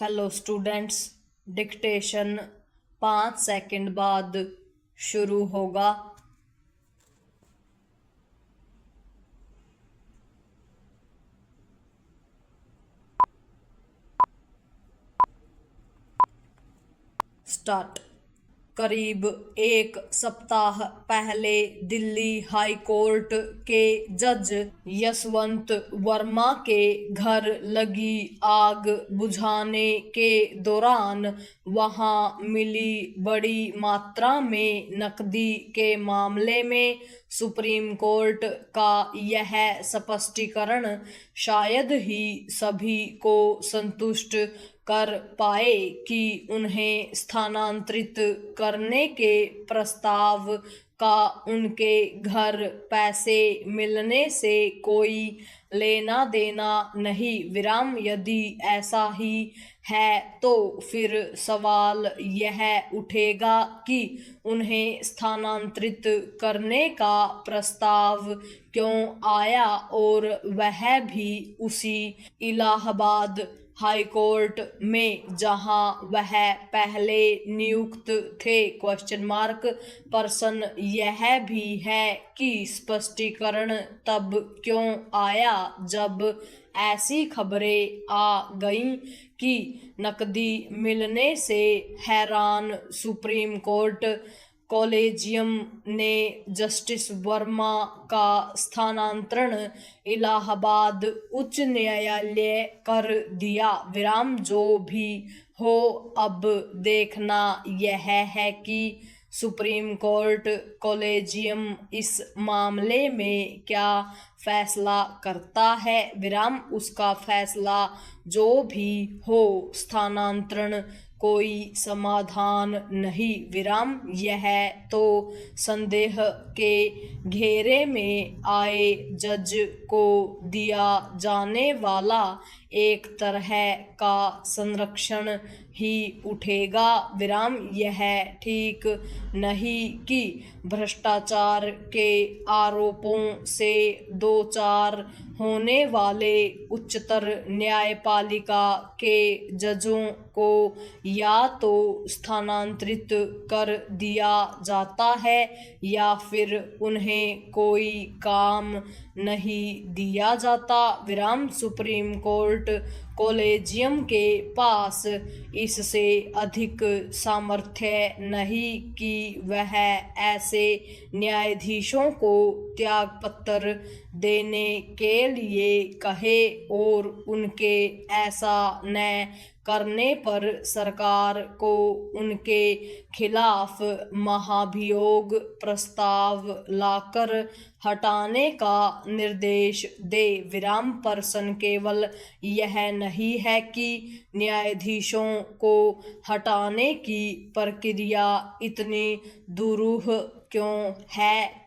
Hello students, dictation 5 second बाद शुरू होगा। स्टार्ट। करीब एक सप्ताह पहले दिल्ली हाई कोर्ट के जज यशवंत वर्मा के घर लगी आग बुझाने के दौरान वहां मिली बड़ी मात्रा में नकदी के मामले में सुप्रीम कोर्ट का यह स्पष्टीकरण शायद ही सभी को संतुष्ट कर पाए कि उन्हें स्थानांतरित करने के प्रस्ताव का उनके घर पैसे मिलने से कोई लेना देना नहीं। यदि ऐसा ही है तो फिर सवाल यह उठेगा कि उन्हें स्थानांतरित करने का प्रस्ताव क्यों आया, और वह भी उसी इलाहाबाद हाई कोर्ट में जहां वह पहले नियुक्त थे। प्रश्न यह भी है कि स्पष्टीकरण तब क्यों आया जब ऐसी खबरें आ गईं कि नकदी मिलने से हैरान सुप्रीम कोर्ट कॉलेजियम ने जस्टिस वर्मा का स्थानांतरण इलाहाबाद उच्च न्यायालय कर दिया। जो भी हो, अब देखना यह है कि सुप्रीम कोर्ट कॉलेजियम इस मामले में क्या फैसला करता है। उसका फैसला जो भी हो, स्थानांतरण कोई समाधान नहीं। यह तो संदेह के घेरे में आए जज को दिया जाने वाला एक तरह का संरक्षण ही उठेगा। यह ठीक नहीं कि भ्रष्टाचार के आरोपों से दो चार होने वाले उच्चतर न्यायपालिका के जजों को या तो स्थानांतरित कर दिया जाता है या फिर उन्हें कोई काम नहीं दिया जाता। सुप्रीम कोर्ट कॉलेजियम के पास इससे अधिक सामर्थ्य नहीं कि वह ऐसे न्यायाधीशों को त्यागपत्र देने के लिए कहे और उनके ऐसा न करने पर सरकार को उनके खिलाफ महाभियोग प्रस्ताव लाकर हटाने का निर्देश दे। प्रश्न केवल यह नहीं है कि न्यायाधीशों को हटाने की प्रक्रिया इतनी दुरूह क्यों है।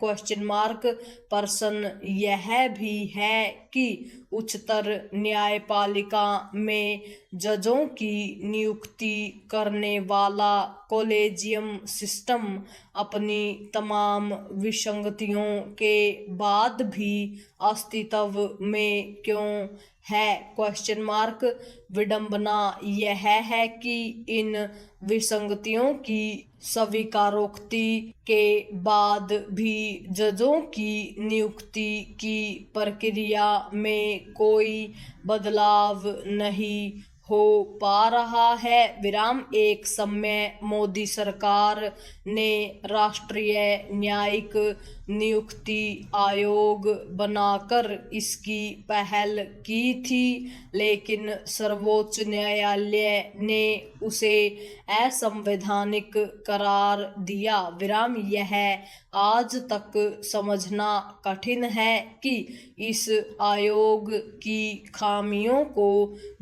प्रश्न यह भी है कि उच्चतर न्यायपालिका में जजों की नियुक्ति करने वाला कॉलेजियम सिस्टम अपनी तमाम विसंगतियों के बाद भी अस्तित्व में क्यों है। विडंबना यह है कि इन विसंगतियों की स्वीकारोक्ति के बाद भी जजों की नियुक्ति की प्रक्रिया में कोई बदलाव नहीं हो पा रहा है। एक समय मोदी सरकार ने राष्ट्रीय न्यायिक नियुक्ति आयोग बनाकर इसकी पहल की थी, लेकिन सर्वोच्च न्यायालय ने उसे असंवैधानिक करार दिया। यह आज तक समझना कठिन है कि इस आयोग की खामियों को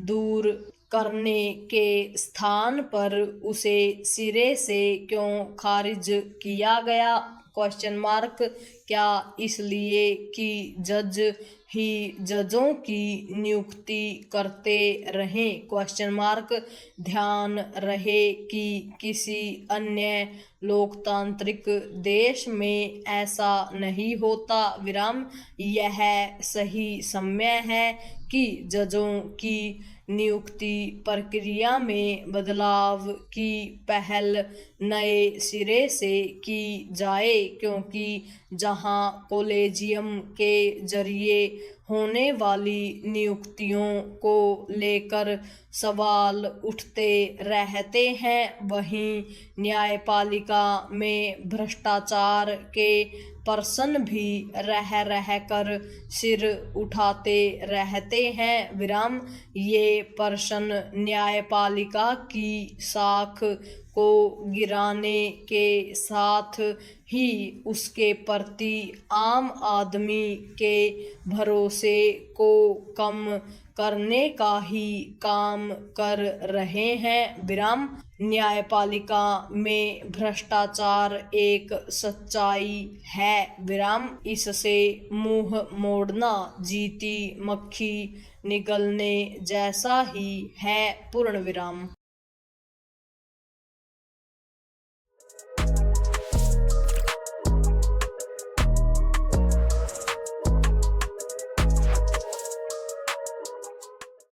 दूर करने के स्थान पर उसे सिरे से क्यों खारिज किया गया। क्या इसलिए कि जज ही जजों की नियुक्ति करते रहे। ध्यान रहे कि किसी अन्य लोकतांत्रिक देश में ऐसा नहीं होता। यह सही समय है कि जजों की नियुक्ति प्रक्रिया में बदलाव की पहल नए सिरे से की जाए, क्योंकि जहां कॉलेजियम के जरिए होने वाली नियुक्तियों को लेकर सवाल उठते रहते हैं, वहीं न्यायपालिका में भ्रष्टाचार के प्रश्न भी रह कर सिर उठाते रहते हैं। विराम। ये प्रश्न न्यायपालिका की साख को गिराने के साथ ही उसके प्रति आम आदमी के भरोसे को कम करने का ही काम कर रहे हैं। विराम। न्यायपालिका में भ्रष्टाचार एक सच्चाई है। विराम। इससे मुंह मोड़ना जीती मक्खी निगलने जैसा ही है। पूर्ण विराम।